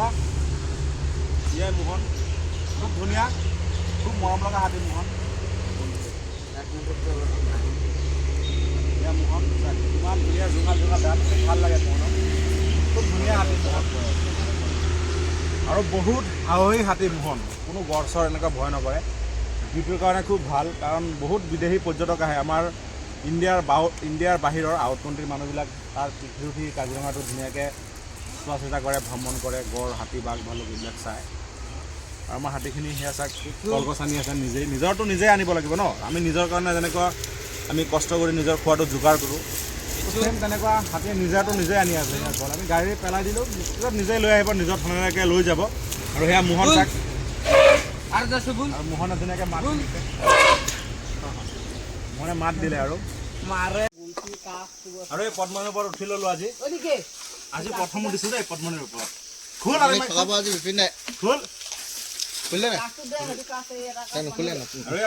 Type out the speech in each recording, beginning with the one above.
এটা ইয়াই মোহন খুব ধুনীয়া খুব মৰম লগা হাতী মোহন এয়া মোহন ইমান ধুনীয়া জোঙাল দাঁত ভাল লাগে মোহনক খুব ধুনীয়া হাতী মোহন আৰু বহুত সাহসী হাতী মোহন কোনো গড়চৰ এনেকুৱা ভয় নকৰে ডিউটিৰ কাৰণে খুব ভাল কাৰণ বহুত বিদেশী পৰ্যটক আহে আমাৰ ইণ্ডিয়াৰ বাহিৰৰ আউট কাণ্ট্ৰিৰ মানুহবিলাক তাৰ পিঠি উঠি কাজিৰঙাটো ধুনীয়াকৈ চোৱা চিতা কৰে ভ্ৰমণ কৰে গড় হাতী বাঘ ভালুক এইবিলাক চায় আৰু আমাৰ হাতীখিনি সেয়া চাওক কলগছ আনি আছে নিজৰটো নিজেই আনিব লাগিব ন আমি নিজৰ কাৰণে যেনেকুৱা আমি কষ্ট কৰি নিজৰ খোৱাটো যোগাৰ কৰোঁ চেম তেনেকুৱা হাতীয়ে নিজৰটো নিজেই আনি আছে ইয়াৰ ঘৰত আমি গাড়ী পেলাই দিলোঁ নিজেই লৈ আহিব নিজৰ থানালৈকে লৈ যাব আৰু সেয়া মোহন চাক আৰু মোহনে ধুনীয়াকৈ মাত দিছে মোহনে মাত দিলে আৰু এই পদ্মনিৰ ওপৰত উঠি ল'লোঁ আজি প্ৰথম উঠিছোঁ দেই পদ্মনিৰ ওপৰত খোল আৰু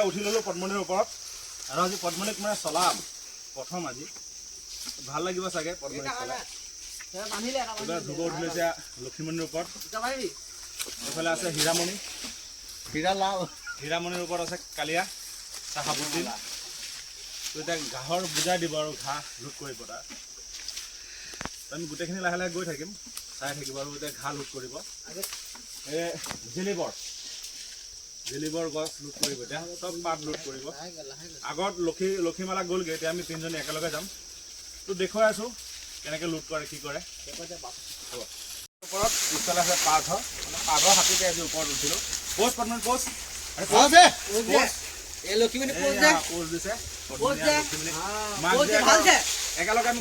উঠি ল'লোঁ পদ্মনিৰ ওপৰত আৰু আজি পদ্মনিক মানে চলাম প্ৰথম আজি ভাল লাগিব চাগে পদ্মনিক চলাই এইবাৰ ধুব উঠিলৈছে লক্ষীমণিৰ ওপৰত এইফালে আছে হীৰামণিৰ ওপৰত আছে কালিয়া চাহাবুদ্দিন তো এতিয়া ঘাঁহৰ বুজাই দিব আৰু ঘাঁহ লোট কৰিব তাৰ আমি গোটেইখিনি লাহে লাহে গৈ থাকিম চাই থাকিব আৰু এতিয়া ঘাঁহ লোট কৰিব এই জেলিবৰ গছ লোট কৰিব এতিয়া চব পাত লোট কৰিব আগত লক্ষীমালা গ'লগৈ এতিয়া আমি তিনিজনী একেলগে যাম তো দেখুৱাই আছোঁ কেনেকৈ লোট কৰে কি কৰে ওপৰত পিছফালে আছে পাৰ্থ মানে পাৰ্থৰ হাতীতে আজি ওপৰত উঠিলোঁ পোষ্ট পদ্মনি পোষ্ট একেলগে আমি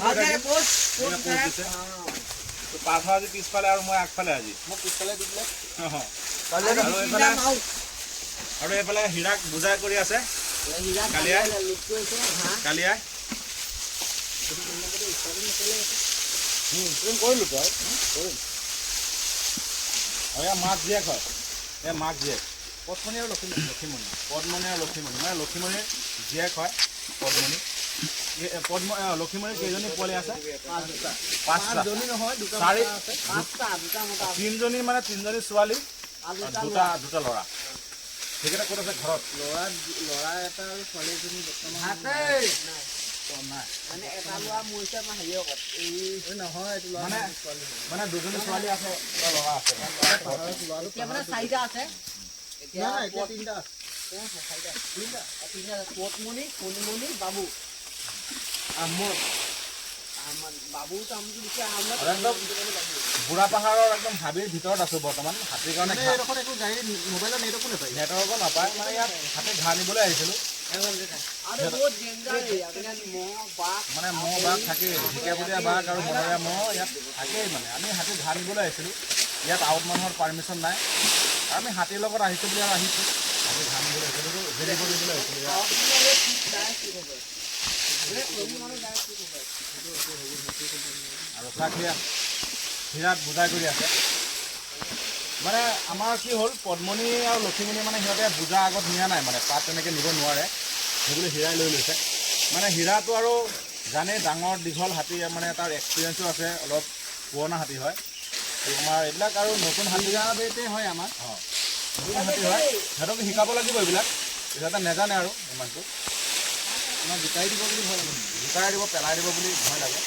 পাৰ্থ আজি পিছফালে আৰু মই আগফালে আজি মোক পিছফালে দি দিলে আৰু এইফালে হীৰাক বুজাই কৰি আছে কালিয়াই কৰিলোঁ তই এয়া মাক জীয়েক হয় এয়া মাক জীয়েক পদ্মনি আৰু লক্ষীমণি মানে লক্ষীমণিৰ জীয়েক হয় পদ্মনি লক্ষীমণিৰ কেইজনী পোৱালি আছে তিনিজনী মানে তিনিজনী ছোৱালী দুটা ল'ৰা সেইকেইটা ক'ত আছে ঘৰত ল'ৰা এটা আৰু ছোৱালী এজনী মানে দুজনী ছোৱালী আছে ল'ৰা আছে পদ্মনি সোণমণি বাবু বুঢ়া পাহাৰৰ একদম হাবিৰ ভিতৰত আছো বৰ্তমান হাতীৰ কাৰণে নেটৱৰ্কো নাপায় মানে ইয়াত হাতী ঘাঁহ নিবলৈ আহিছিলোঁ মানে মহ বাঘ থাকেই ঢেকীয়াপতীয়া বাঘ আৰু বনৰীয়া মহ ইয়াত থাকেই মানে আমি হাতী ঘাঁহ নিবলৈ আহিছিলোঁ ইয়াত আউট মানুহৰ পাৰ্মিশ্যন নাই আৰু আমি হাতীৰ লগত আহিছোঁ বুলি আৰু আহিছোঁ হাতী ঘাঁহ নিবলৈ আহিছিলোঁ জেলিব দিবলৈ আহিছিলোঁ আৰু চাক হীৰাত বুজাই কৰি আছে মানে আমাৰ কি হ'ল পদ্মনি আৰু লক্ষীমণি মানে সিহঁতে বুজা আগত নিয়া নাই মানে পাত তেনেকৈ নিব নোৱাৰে সেইবুলি হীৰাই লৈ লৈছে মানে হীৰাটো আৰু জানেই ডাঙৰ দীঘল হাতী মানে তাৰ এক্সপিৰিয়েঞ্চো আছে অলপ পুৰণা হাতী হয় আমাৰ এইবিলাক আৰু নতুন হাতী হয় আমাৰ নতুন হাতী হয় সিহঁতক শিকাব লাগিব এইবিলাক সিহঁতে নেজানে আৰু ইমানটো আমাক জোকাই দিব বুলি ভয় লাগে জোকাই দিব পেলাই দিব বুলি ভয় লাগে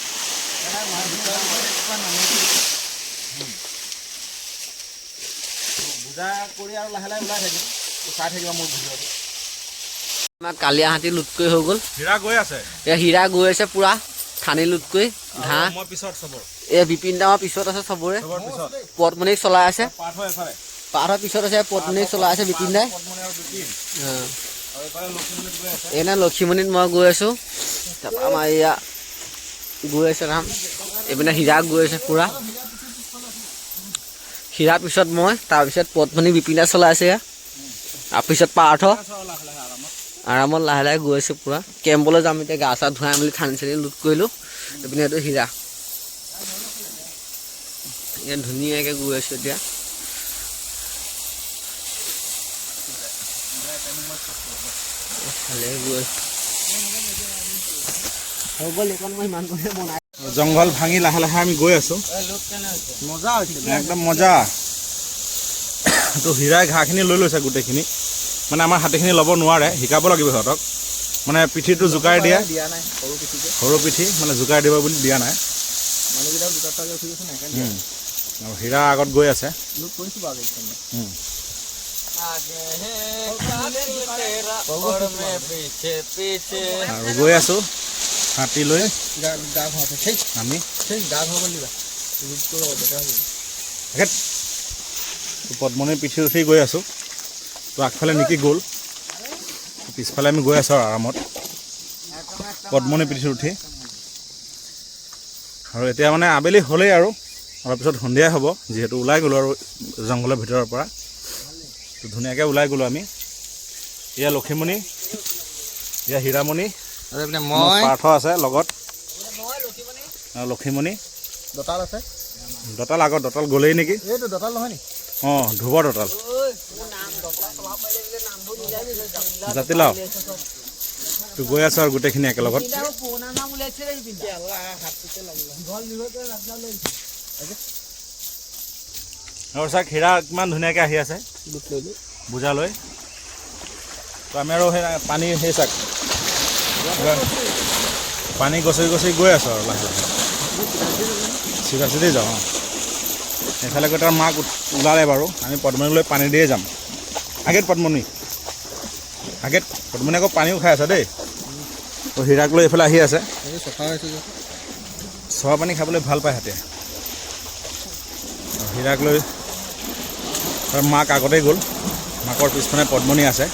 বুজা কৰি আৰু লাহে লাহে ওলাই থাকিম চাই থাকিব মোৰ ভিডিঅ'টো আমাৰ কালিয়া হাতী লুট কৰি হৈ গ'ল হীৰা গৈ আছে হীৰা গৈ আছে পুৰা খানি লুট কৰি ঘাঁহ মই পিছত চবৰ বিপিন দামৰ পিছত আছে চবৰে পদ্মনিক চলাই আছে পাঠৰ পিছত আছে পদ্মনিক চলাই আছে বিপিন দাই এনে লক্ষীমণিত মই গৈ আছোঁ তাৰপৰা আমাৰ এয়া গৈ আছে নাম এইপিনে হীৰা গৈ আছে পুৰা হীৰাৰ পিছত মই তাৰপিছত পদ্মনি বিপিন দাই চলাই আছে এয়া তাৰপিছত পাৰ্থ আৰামত লাহে লাহে গৈ আছে পুৰা কেম্পলৈ যাম এতিয়া গা চা ধুৱাই মেলি ঠানি চানি লুট কৰিলোঁ এইপিনে এইটো হীৰা ইয়াত ধুনীয়াকৈ গৈ আছোঁ এতিয়া জংঘল ভাঙি লাহে লাহে আমি গৈ আছোঁ মজা হৈছে একদম মজা তো হীৰাই ঘাঁহখিনি লৈ লৈছে গোটেইখিনি মানে আমাৰ হাতীখিনি ল'ব নোৱাৰে শিকাব লাগিব সিহঁতক মানে পিঠিটো জোকাই দিয়া নাই সৰু পিঠি মানে জোকাই দিব বুলি দিয়া নাই মানুহকেইটাও দুটা টাকে উঠি গৈছে নাই আৰু হীৰা আগত গৈ আছে লোক কৰিছোঁ বাৰু আৰু গৈ আছোঁ হাতী লৈ গা ঘঁৰাতে আমি গা ঘঁৰাব দিবা পদ্মনীৰ পিঠি উঠি গৈ আছোঁ তো আগফালে নিকি গ'ল পিছফালে আমি গৈ আছোঁ আৰু আৰামত পদ্মনীৰ পিঠিত উঠি আৰু এতিয়া মানে আবেলি হ'লেই আৰু অলপ পিছত সন্ধিয়াই হ'ব যিহেতু ওলাই গ'লোঁ আৰু জংঘলৰ ভিতৰৰ পৰা তো ধুনীয়াকৈ ওলাই গ'লোঁ আমি এয়া লক্ষীমণি এয়া হীৰামণি মই পাৰ্থ আছে লগত লক্ষীমণি দঁতাল আছে দঁতাল আগত দঁতাল গ'লেই নেকি এইটো দঁতাল নহয় নি অঁ ধুবৰ দঁতাল জাতিলাও তো গৈ আছোঁ আৰু গোটেইখিনি একেলগত আৰু চাওক হীৰা কিমান ধুনীয়াকৈ আহি আছে বুজা লৈ তো আমি আৰু সেই পানী সেই চাওক পানী গছকি গছকি গৈ আছোঁ আৰু লাহে লাহে চিধা চিধি যাওঁ অঁ এইফালে গৈ তাৰ মাক ওলালে বাৰু আমি পদ্মনীলৈ পানী দিয়ে যাম আগেত পদ্মনী আগেত পদ্মনী আকৌ পানীও খাই আছে দেই তো হীৰাক লৈ এইফালে আহি আছে চোৱা পানী খাবলৈ ভাল পায় হাতীয়ে হীৰাক লৈ তাৰ মাক আগতেই গ'ল মাকৰ পিছফালে পদ্মনী আছে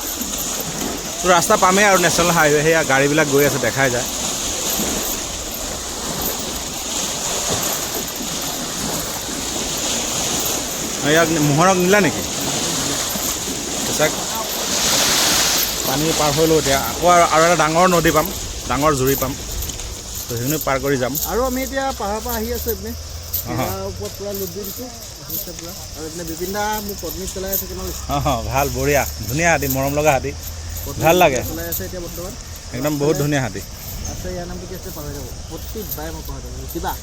তো ৰাস্তা পামেই আৰু নেশ্যনেল হাইৱে সেয়া গাড়ীবিলাক গৈ আছে দেখাই যায় ইয়াক মোহনক নিলা নেকি চাওক পানী পাৰ হৈ লওঁ এতিয়া আকৌ আৰু এটা ডাঙৰ নদী পাম ডাঙৰ জুৰি পাম তো সেইখিনি পাৰ কৰি যাম আৰু আমি এতিয়া পাহাৰৰ পৰা আহি আছোঁ এইপিনে ওপৰত পূৰা লোড দি দিছোঁ পূৰা আৰু এইপিনে বিপিন দা মোক পদ্মিত পেলাই আছে কেনেকুৱা অঁ ভাল বঢ়িয়া ধুনীয়া হাতী মৰম লগা হাতী ভাল লাগে পেলাই আছে এতিয়া বৰ্তমান একদম বহুত ধুনীয়া হাতী আছে ইয়াৰ নামটো কি আছে পাহৰি যাব প্ৰতিবাৰে মই পাহৰি যাব শিৱা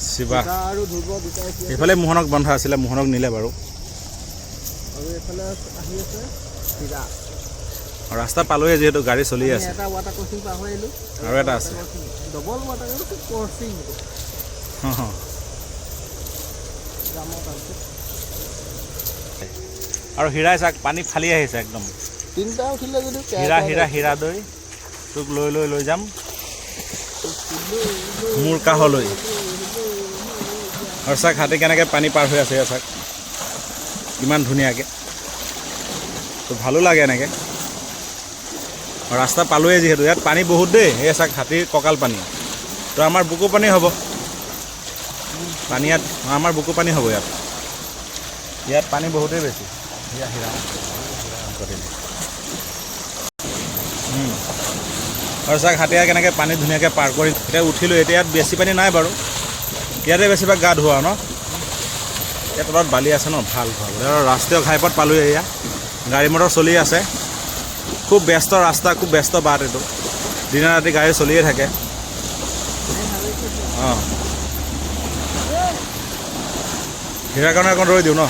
শিৱা আৰু ধ্ৰুৱ দুটাই এইফালে মোহনক বন্ধা আছিলে মোহনক নিলে বাৰু আৰু এইফালে আহি আছে হীৰা আৰু ৰাস্তা পালোৱে যিহেতু গাড়ী চলি আছে এটা ৱাটাৰ ক্ৰচিং পাৰ হৈ আহিলোঁ আৰু এটা আছে ডবল ৱাটাৰ ক্ৰচিং আৰু হীৰাই চাওক পানী ফালি আহিছে একদম তিনিটা উঠিলে যদি হীৰা দৈ তোক লৈ যাম মোৰ কাষলৈ আৰু চাওক হাতী কেনেকৈ পানী পাৰ হৈ আছে চাওক ইমান ধুনীয়াকৈ তো ভালো লাগে এনেকৈ আৰু ৰাস্তা পালোৱে যিহেতু ইয়াত পানী বহুত দেই এই চাওক হাতীৰ কঁকাল পানী তো আমাৰ বুকু পানী হ'ব পানী ইয়াত আমাৰ বুকু পানী হ'ব ইয়াত পানী বহুতেই বেছি আৰু চাওক হাতীয়ে কেনেকৈ পানী ধুনীয়াকৈ পাৰ কৰি এতিয়া উঠিলোঁ এতিয়া ইয়াত বেছি পানী নাই বাৰু ইয়াতে বেছিভাগ গা ধোৱা ন ইয়াত তলত বালি আছে ন ভাল আৰু ৰাষ্ট্ৰীয় ঘাইপথ পালোঁহি এয়া গাড়ী মটৰ চলি আছে খুব ব্যস্ত ৰাস্তা খুব ব্যস্ত বাট এইটো দিনে ৰাতি গাড়ী চলিয়ে থাকে অঁ হীৰাৰ কাৰণে অকণ ৰৈ দিওঁ ন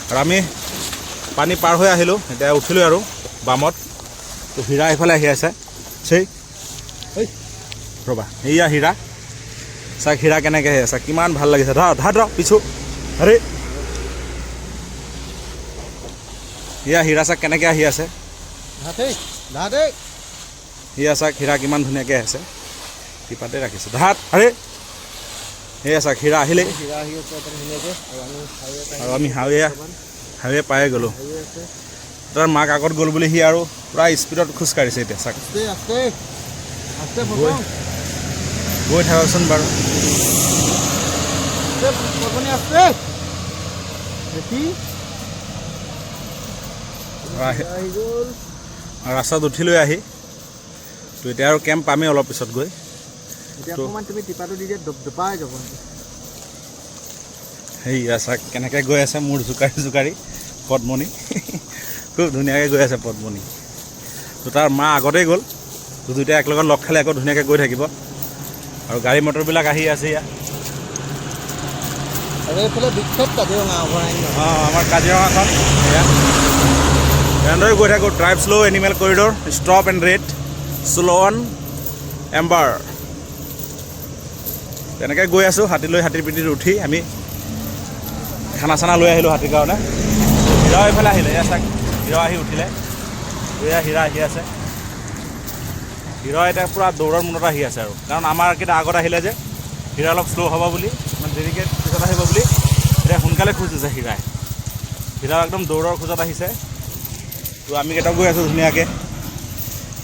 আৰু আমি পানী পাৰ হৈ আহিলোঁ এতিয়া উঠিলোঁ আৰু বামত তো হীৰা এইফালে আহি আছে সেই ৰ'বা এইয়া হীৰা চাওক হীৰা কেনেকৈ আহি আছে কিমান ভাল লাগিছে ধৰা পিছু আৰে এয়া হীৰা চাওক কেনেকৈ আহি আছে এয়া চাওক হীৰা কিমান ধুনীয়াকৈ আছে টিপাতে ৰাখিছে আৰে সেয়া চাওক হীৰা আহিলেই আৰু আমি হাইৱে পাই গ'লোঁ তাৰ মাক আগত গ'ল বুলি সি আৰু পূৰা স্পীডত খোজকাঢ়িছে এতিয়া চাওক গৈ থাককচোন বাৰু ৰাস্তাত উঠি লৈ আহি তো এতিয়া আৰু কেম্প পামেই অলপ পিছত গৈ তুমি টিপাটো দি দিয়া দবাই যাব সেয়া চাওক কেনেকৈ গৈ আছে মোৰ জোকাৰি পদ্মনী খুব ধুনীয়াকৈ গৈ আছে পদ্মনী তো তাৰ মা আগতেই গ'ল তো দুয়োটাই একেলগত লগ খালে আকৌ ধুনীয়াকৈ গৈ থাকিব আৰু গাড়ী মটৰবিলাক আহি আছে ইয়াত আৰু এইফালে বিখ্যাত কাজিৰঙা অভয়াৰণ্য। অঁ আমাৰ কাজিৰঙাখন এয়া এনেদৰে গৈ থাকোঁ। Drive slow' animal corridor, stop and red, slow' on Amber, তেনেকৈ গৈ আছোঁ। হাতীৰ পিঠিত উঠি আমি খানা চানা লৈ আহিলোঁ হাতীৰ কাৰণে। হীৰাও এইফালে আহিলে, এয়া চাওক হীৰা আহি উঠিলে। এয়া হীৰা আহি আছে। হীৰা এতিয়া পূৰা দৌৰৰ মূৰত আহি আছে আৰু, কাৰণ আমাৰ কেইটা আগত আহিলে যে হীৰা অলপ শ্ল' হ'ব বুলি, মানে দেৰিকৈ পিছত আহিব বুলি, এতিয়া সোনকালে খোজ দিছে হীৰাই। হীৰা একদম দৌৰৰ খোজত আহিছে। তো আমি কেইটা গৈ আছোঁ ধুনীয়াকৈ,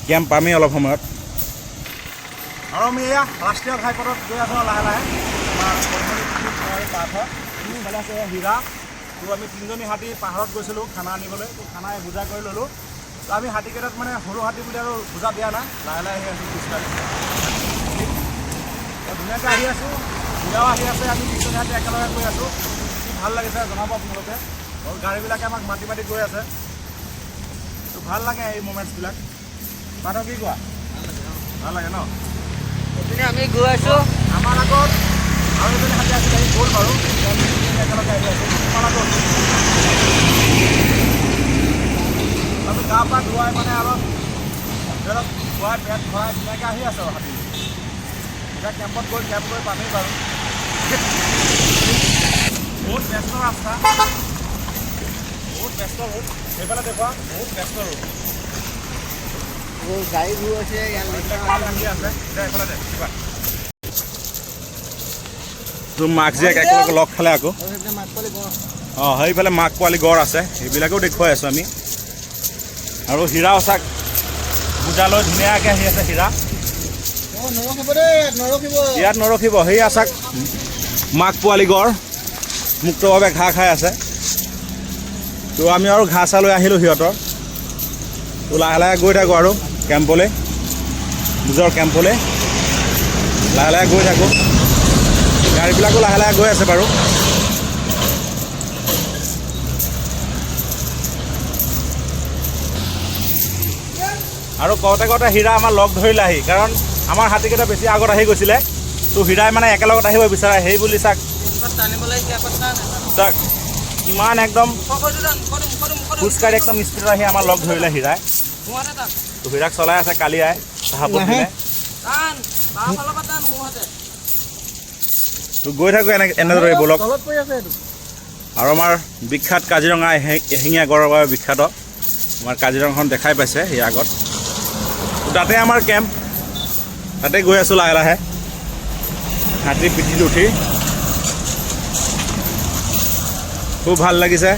কেম্প পামেই অলপ সময়ত। আৰু আমি এয়া ৰাষ্ট্ৰীয় ঘাইপথত গৈ আছোঁ লাহে লাহে। আমাৰ পাহাৰত ইফালে আছে হীৰা। তো আমি 3জনী হাতী পাহাৰত গৈছিলোঁ খানা আনিবলৈ। তো খানাই বুজা কৰি ল'লোঁ। তো আমি হাতীকেইটাত মানে সৰু হাতী বুলি আৰু বুজা দিয়া নাই, লাহে লাহে আহি আছোঁ খোজকাঢ়ি। ধুনীয়াকৈ আহি আছোঁ, হীৰাও আহি আছে। আমি 3জনী হাতী একেলগে গৈ আছোঁ। কি ভাল লাগিছে জনাব আপোনালোকে। আৰু গাড়ীবিলাকে আমাক মাতি মাতি গৈ আছে। তো ভাল লাগে এই মমেণ্টছবিলাক। মাধৱ কি কোৱা? ভাল লাগে ন? এইপিনে আমি গৈ আছোঁ। আমাৰ আগত আৰু এজনী হাতী আছিলে, আহি গ'ল বাৰু। আমি একেলগে আহি আছোঁ আমাৰ আগত। আমি গা পা ধুৱাই মানে অলপ ধৰক ধুৱাই পেট ভৰাই ধুনীয়াকৈ আহি আছে আৰু হাতী। এতিয়া কেম্পত গৈ কেম্প গৈ পামেই বাৰু। বহুত ব্যস্ত ৰাস্তা, বহুত ব্যস্ত ৰোড। সেইফালে দেখুৱা বহুত ব্যস্ত ৰোড। গাড়ীবোৰ আছে ইয়াত আহি আছে এতিয়া এইফালে দে কিবা তোৰ মাক জীয়েক একেলগে লগ খালে আকৌ। অঁ সেইফালে মাক পোৱালি গড় আছে, সেইবিলাকেও দেখুৱাই আছোঁ আমি। আৰু হীৰাও চাক বুজালৈ ধুনীয়াকৈ আহি আছে হীৰা। ইয়াত নৰখিব। সেয়া চাক মাক পোৱালি গড় মুক্তভাৱে ঘাঁহ খাই আছে। তো আমি আৰু ঘাঁহ চাহ লৈ আহিলোঁ সিহঁতৰ। তো লাহে লাহে গৈ থাকোঁ আৰু কেম্পলৈ, নিজৰ কেম্পলৈ লাহে লাহে গৈ থাকোঁ। গাড়ীবিলাকো লাহে লাহে গৈ আছে বাৰু। আৰু কওঁতে কওঁতে হীৰা আমাৰ লগ ধৰিলে আহি, কাৰণ আমাৰ হাতীকেইটা বেছি আগত আহি গৈছিলে। তো হীৰাই মানে একেলগত আহিব বিচাৰে। সেই বুলি চাক চাক ইমান একদম খোজকাঢ়ি একদম স্পীডত আহি আমাৰ লগ ধৰিলে হীৰাই। তো হীৰাক চলাই আছে কালিয়াই হাপত দিলে। তো গৈ থাকোঁ এনেদৰে বলক। আৰু আমাৰ বিখ্যাত কাজিৰঙা এশিঙীয়া গড়ৰ বাবে বিখ্যাত আমাৰ কাজিৰঙাখন দেখাই পাইছে সেই আগত। তাতে আমাৰ কেম্প, তাতে গৈ আছোঁ লাহে লাহে হাতীৰ পিঠিত উঠি। খুব ভাল লাগিছে।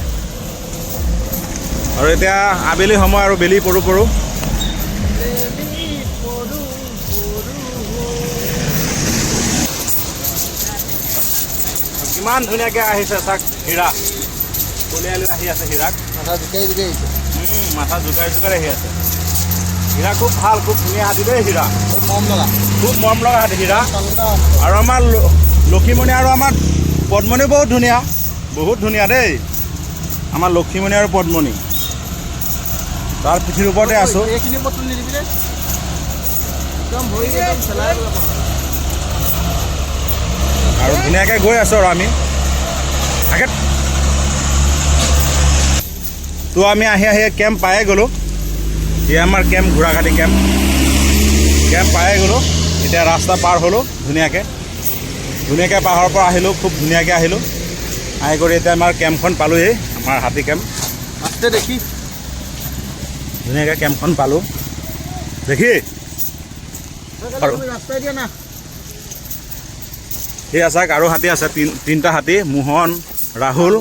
আৰু এতিয়া আবেলি সময় আৰু বেলি পৰো পৰো। কিমান ধুনীয়াকৈ আহিছে চাক হীৰা, কলিয়াই লৈ আহি আছে হীৰাক। মাথা জোকাৰি জোকাৰি আহি আছে হীৰা। খুব ভাল, খুব ধুনীয়া হাতী দেই হীৰা, খুব মৰম লগা হাতী হীৰা। আৰু আমাৰ লক্ষীমণি আৰু আমাৰ পদ্মণি বহুত ধুনীয়া, বহুত ধুনীয়া দেই আমাৰ লক্ষীমণি আৰু পদ্মণি। তাৰ পিঠিৰ ওপৰতে আছোঁ। আৰু ধুনীয়াকৈ গৈ আছোঁ আৰু আমি তাকে। তো আমি আহি আহি কেম্প পায়ে গ'লোঁ। এয়া আমাৰ কেম্প, ঘোঁৰাঘাটি কেম্প পায়ে গ'লোঁ। এতিয়া ৰাস্তা পাৰ হ'লোঁ ধুনীয়াকৈ পাহাৰৰ পৰা আহিলোঁ, খুব ধুনীয়াকৈ আহিলোঁ। আহি কৰি এতিয়া আমাৰ কেম্পখন পালোঁহি, আমাৰ হাতী কেম্প। দেখি ধুনীয়াকৈ কেম্পখন পালোঁ দেখি। সেয়া চাওক আৰু হাতী আছে, তিনিটা হাতী, মোহন, ৰাহুল,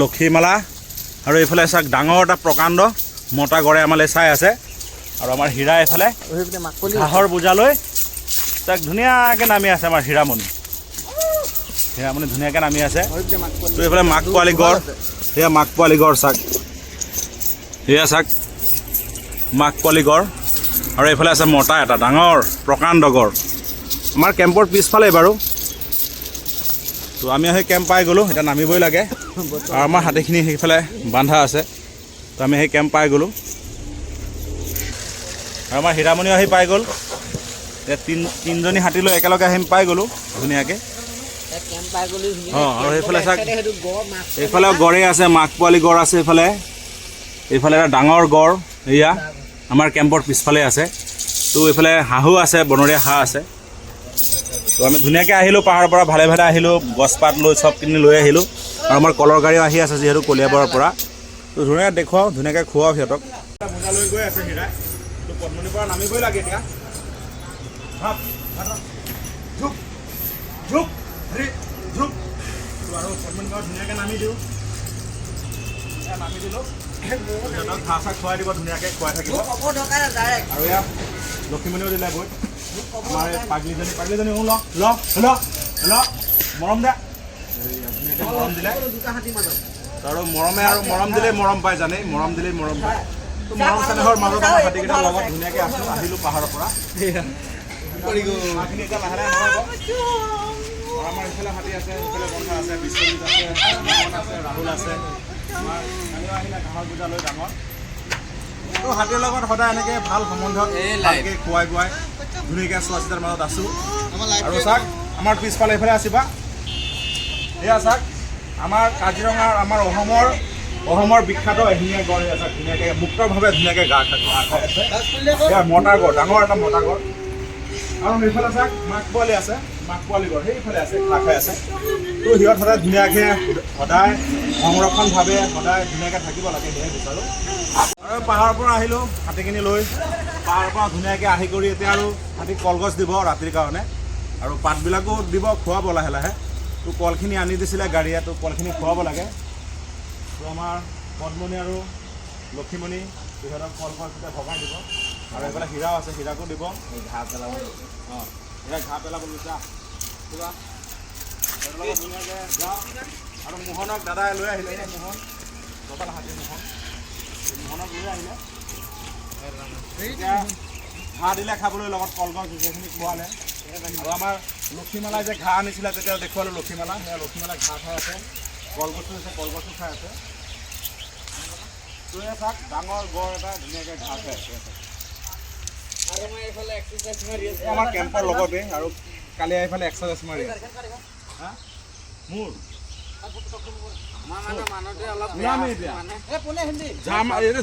লক্ষীমালা। আৰু এইফালে চাওক ডাঙৰ এটা প্ৰকাণ্ড মতা গড়ে আমালৈ চাই আছে। আৰু আমাৰ হীৰা এইফালে ঘাঁহৰ বোজালৈ চাওক ধুনীয়াকৈ নামি আছে আমাৰ হীৰামণি ধুনীয়াকৈ নামি আছে। তো এইফালে মাক পোৱালি গড়, সেয়া মাক পোৱালি গড় চাওক, সেয়া চাওক মাক পোৱালি গড়। আৰু এইফালে আছে মতা এটা ডাঙৰ প্ৰকাণ্ড গড় আমাৰ কেম্পৰ পিছফালে বাৰু। তো আমি সেই কেম্প পাই গ'লোঁ, এতিয়া নামিবই লাগে। আৰু আমাৰ হাতীখিনি সেইফালে বান্ধা আছে। তো আমি সেই কেম্প পাই গ'লোঁ। আৰু আমাৰ হীৰামণিও আহি পাই গ'ল। এতিয়া তিনিজনী হাতী লৈ একেলগে আহি পাই গ'লোঁ ধুনীয়াকৈ। অঁ আৰু সেইফালে চাওক এইফালেও গড়েই আছে, মাক পোৱালি গড় আছে এইফালে। এইফালে এটা ডাঙৰ গড় এয়া আমাৰ কেম্পৰ পিছফালে আছে। তো এইফালে হাঁহো আছে, বনৰীয়া হাঁহ আছে। তো আমি ধুনীয়াকৈ আহিলোঁ পাহাৰৰ পৰা, ভালে ভালে আহিলোঁ, গছপাত লৈ চবখিনি লৈ আহিলোঁ। আৰু আমাৰ কলৰ গাড়ীও আহি আছে যিহেতু কলিয়াবৰৰ পৰা। তো ধুনীয়াকৈ দেখুৱাওঁ, ধুনীয়াকৈ খুৱাওঁ সিহঁতক। মোজা লৈ গৈ আছে হীৰাই। তো পদ্মনিৰ পৰা নামিবই লাগে এতিয়া। ঝুক ঝুক ঝুক। আৰু পদ্মনিৰ পৰা ধুনীয়াকৈ নামি দিওঁ। নামি দিলোঁ, সিহঁতক ঘাঁহ চাহ খুৱাই দিব, ধুনীয়াকৈ খুৱাই থাকিব। আৰু এয়া লক্ষীমণিও দিলে বৈ আমাৰ এই পাগলীজনী ল ল ল ল মৰম দে, মৰম দিলে। আৰু মৰমে আৰু মৰম দিলেই মৰম পায়, জানেই মৰম দিলেই মৰম পায়। তো মৰম চেনেহৰ মাজত আমাৰ হাতীকেইটাৰ লগত ধুনীয়াকৈ আছোঁ। আহিলোঁ পাহাৰৰ পৰা, হাঁহখিনি এতিয়া লাহে লাহে নমাব। আৰু আমাৰ ইফালে হাতী আছে, সিফালে বন্ধা আছে, বিশ্বজিত আছে, মোহন আছে, ৰাহুল আছে। আমাৰ কালিও আহিলে ঘাঁহৰ পূজা লৈ ডাঙৰ। তো হাতীৰ লগত সদায় এনেকৈ ভাল সম্বন্ধত ভালকৈ খুৱাই বুৱাই ধুনীয়াকৈ চোৱা চিতাৰ মাজত আছোঁ। আৰু চাওক আমাৰ পিছফালে এইফালে আছিবা, এয়া চাওক আমাৰ কাজিৰঙাৰ, আমাৰ অসমৰ বিখ্যাত এশিঙীয়া গড় এয়া চাওক ধুনীয়াকৈ মুক্তভাৱে ধুনীয়াকৈ ঘাঁহ খাই আছে। এয়া মতা গড়, ডাঙৰ এটা মতা গড়। আৰু সেইফালে চাওক মাক পোৱালি আছে, মাক পোৱালি গড় সেইফালে আছে, ঘাঁহ খাই আছে। তো সিহঁত সদায় ধুনীয়াকৈ সদায় সংৰক্ষণভাৱে সদায় ধুনীয়াকৈ থাকিব লাগে, সেয়াই বিচাৰোঁ। আৰু পাহাৰৰ পৰা আহিলোঁ হাতীখিনি লৈ, পাহাৰৰ পৰা ধুনীয়াকৈ আহি কৰি এতিয়া আৰু হাতীক কলগছ দিব ৰাতিৰ কাৰণে, আৰু পাতবিলাকো দিব, খুৱাব লাহে লাহে। তো কলখিনি আনি দিছিলে গাড়ীয়ে, তো কলখিনি খুৱাব লাগে। তো আমাৰ পদ্মনি আৰু লক্ষীমণি সিহঁতক কলগছ এতিয়া ভগাই দিব। আৰু এইফালে হীৰাও আছে, হীৰাকো দিব। ঘাঁহ পেলাব, অঁ হীৰা ঘাঁহ পেলাব লৈছা কিবা ধুনীয়াকৈ যাওঁ। আৰু মোহনক দাদাই লৈ আহিলে, মোহন লোকেল হাতী মোহন, মোহনক লৈ আহিলে। এতিয়া ঘাঁহ দিলে খাবলৈ, লগত কলগছ গোটেইখিনি খোৱালে। আৰু আমাৰ লক্ষীমালাই যে ঘাঁহ আনিছিলে তেতিয়া দেখুৱালোঁ লক্ষীমালা, সেয়া লক্ষীমালাই ঘাঁহ খাই আছে, কলগছো আছে, কলগছো খাই আছে। তো এয়া চাওক ডাঙৰ গড় এটা ধুনীয়াকৈ ঘাঁহ খাই আছে। আমাৰ কেম্পৰ লগতে, আৰু কালি এইফালে এক্সাৰচাইজ মাৰি আছে। মোৰ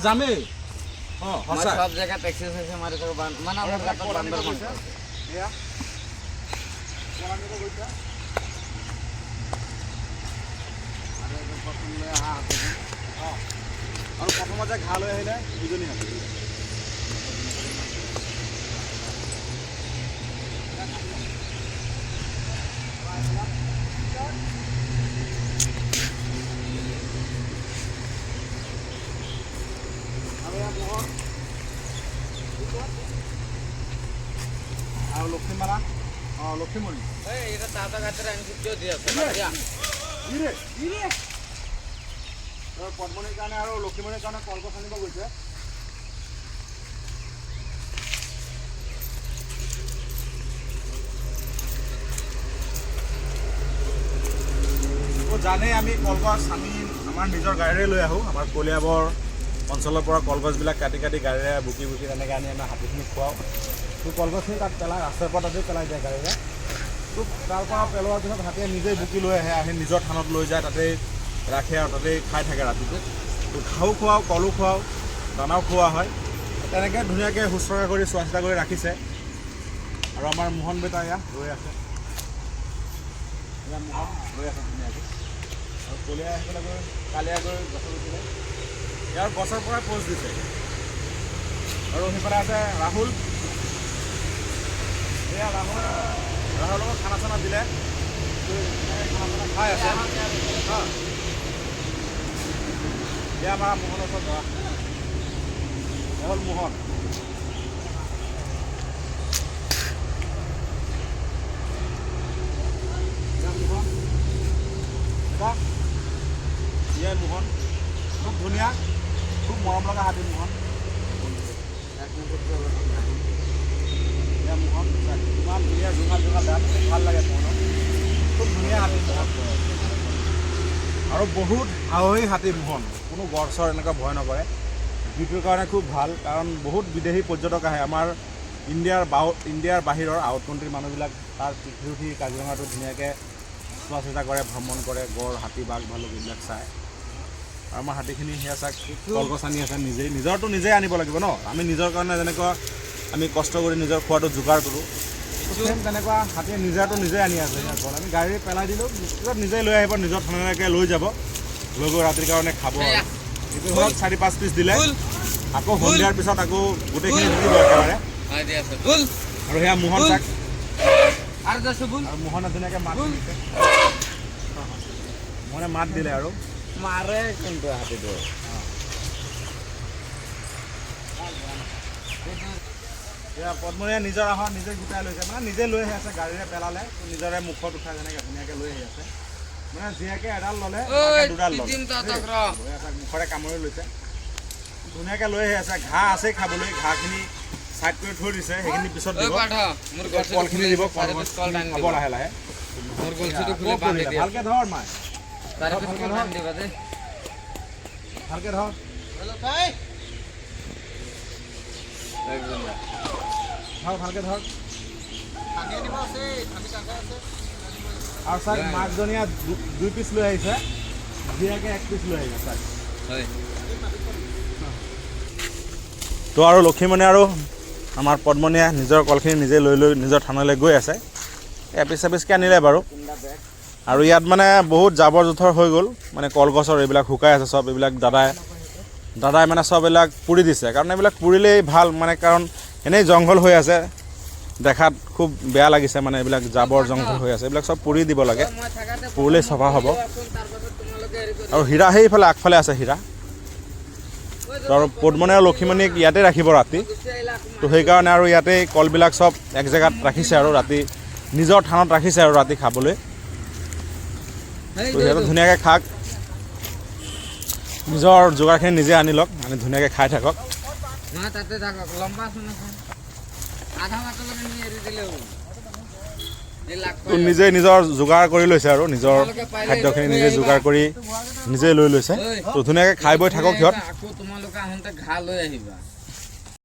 যামেই, অঁ সঁচা সব জেগাত এক্সাৰচাইজ মাৰি থাকোঁ, মানে আমাৰ গাঁতত বান্দৰ মানুহ আছে। এয়া আৰু প্ৰথমতে ঘাঁহ লৈ আহিলে দুজনী হাতী। আৰু লক্ষীমালা, অঁ লক্ষীমণি এটা তাজা গাছেৰ আনি কিয় দিয়ে আছে পদ্মনিৰ কাৰণে আৰু লক্ষীমণিৰ কাৰণে কলগছ আনিব গৈছে। জানেই আমি কলগছ আমি আমাৰ নিজৰ গাড়ীৰে লৈ আহোঁ। আমাৰ কলিয়াবৰ অঞ্চলৰ পৰা কলগছবিলাক কাটি কাটি গাড়ীৰে বুকি বুকি তেনেকৈ আনি আমি হাতীখিনি খুৱাওঁ। তো কলগছখিনি তাত পেলাই ৰাস্তাৰ পৰা তাতেই পেলাই দিয়ে গাড়ীৰে। তো তাৰ পৰা পেলোৱাৰ পিছত হাতীয়ে নিজেই বুকি লৈ আহে, আহি নিজৰ থানত লৈ যায়, তাতেই ৰাখে আৰু তাতেই খাই থাকে ৰাতিটো। তো ঘাঁহো খুৱাওঁ, কলো খুৱাওঁ, দানাও খুওৱা হয়। তেনেকৈ ধুনীয়াকৈ শুশ্ৰূষা কৰি চোৱা চিতা কৰি ৰাখিছে। আৰু আমাৰ মোহন বেটা এয়া ৰৈ আছে, এয়া মোহন ৰৈ আছে ধুনীয়াকৈ। আৰু কলিয়াই আহি পেলাই গৈ কালিয়া গৈ গছত উঠিলে, ইয়াৰ গছৰ পৰাই প'জ দিছে। আৰু সেইফালে আছে ৰাহুল, এয়া ৰাহুলৰ লগত খানা চানা দিলে, খানা চানা খাই আছে। এয়া আমাৰ মোহনৰ ওচৰত যোৱা, এয়া হ'ল মোহন। ইয়াৰ মোহন খুব ধুনীয়া, খুব মৰম লগা হাতী মোহন। এয়া মোহন ইমান ধুনীয়া জোঙাল জোঙাল দাঁত, ভাল লাগে মোহনক, খুব ধুনীয়া হাতী মোহন। আৰু বহুত সাহসী হাতী মোহন, কোনো গড় চৰ এনেকুৱা ভয় নকৰে। যিটোৰ কাৰণে খুব ভাল, কাৰণ বহুত বিদেশী পৰ্যটক আহে আমাৰ ইণ্ডিয়াৰ বাহিৰৰ আউট কাণ্ট্ৰিৰ মানুহবিলাক তাৰ পিঠি উঠি কাজিৰঙাটো ধুনীয়াকৈ চোৱা চিতা কৰে, ভ্ৰমণ কৰে, গড়, হাতী, বাঘ, ভালুক এইবিলাক চায়। আৰু আমাৰ হাতীখিনি সেয়া চাওক, কলগছ আনি আছে নিজেই, নিজৰটো নিজেই আনিব লাগিব ন। আমি নিজৰ কাৰণে যেনেকুৱা আমি কষ্ট কৰি নিজৰ খোৱাটো যোগাৰ কৰোঁ, চেম তেনেকুৱা হাতীয়ে নিজৰটো নিজেই আনি আছে। আমি গাড়ী পেলাই দিলোঁ, নিজেই লৈ আহিব, নিজৰ থানালৈকে লৈ যাব, লৈ গৈ ৰাতিৰ কাৰণে খাব। এইটো ধৰক 4-5 পিচ দিলে, আকৌ সন্ধিয়াৰ পিছত আকৌ গোটেইখিনি দি দিব একেবাৰে। আৰু সেয়া মোহন চাক, আৰু মোহনে ধুনীয়াকৈ মাত দিছে, মোহনে মাত দিলে আৰু মাৰে কিন্তু হাতীটো। এয়া পদ্মনীয়ে নিজৰ আহাৰ নিজে গোটাই লৈছে, মানে নিজে লৈ আহি আছে, গাড়ীৰে পেলালে, নিজৰে মুখত উঠাই যেনেকৈ ধুনীয়াকৈ লৈ আহি আছে। মানে জীয়াকে এডাল ল'লে, দুডাল ল'লে, মুখৰে কামুৰি লৈছে, ধুনীয়াকৈ লৈ আহি আছে। ঘাঁহ আছেই খাবলৈ, ঘাঁহখিনি চাইড কৰি থৈ দিছে, সেইখিনি পিছত দিব, কলখিনি দিব, কল খাব লাহে লাহে। ভালকৈ ধৰ মাই, ভালকৈ ধৰ, ভালকৈ ধৰ। আৰু চাই মাকজনীয়া 2 পিচ লৈ আহিছে, জীয়াকে 1 পিচ লৈ আহিছে চাই। তো আৰু লক্ষীমণি আৰু আমাৰ পদ্মনীয়ে নিজৰ কলখিনি নিজে লৈ নিজৰ থানালৈ গৈ আছে। এপিচ এপিচকৈ আনিলে বাৰু। আৰু ইয়াত মানে বহুত জাবৰ জোঁথৰ হৈ গ'ল, মানে কলগছৰ এইবিলাক শুকাই আছে চব, এইবিলাক দাদাই মানে চব এইবিলাক পুৰি দিছে। কাৰণ এইবিলাক পুৰিলেই ভাল, মানে কাৰণ এনেই জংঘল হৈ আছে, দেখাত খুব বেয়া লাগিছে, মানে এইবিলাক জাবৰ জংঘল হৈ আছে, এইবিলাক চব পুৰি দিব লাগে, পুৰিলেই চফা হ'ব। আৰু হীৰা সেইফালে আগফালে আছে হীৰা। আৰু পদ্মনী আৰু লক্ষীমণিক ইয়াতে ৰাখিব ৰাতি, তো সেইকাৰণে আৰু ইয়াতেই কলবিলাক চব এক জেগাত ৰাখিছে আৰু ৰাতি নিজৰ থানত ৰাখিছে আৰু ৰাতি খাবলৈ। তো সিহঁতে ধুনীয়াকৈ খাওক, নিজৰ যোগাৰখিনি নিজে আনি লওক, আনি ধুনীয়াকৈ খাই থাকক। তো নিজে নিজৰ যোগাৰ কৰি লৈছে আৰু নিজৰ খাদ্যখিনি নিজে যোগাৰ কৰি নিজে লৈ লৈছে। তো ধুনীয়াকৈ খাই বৈ থাকক সিহঁত। তোমালোকে আহোঁতে ঘাঁহ লৈ আহিবা।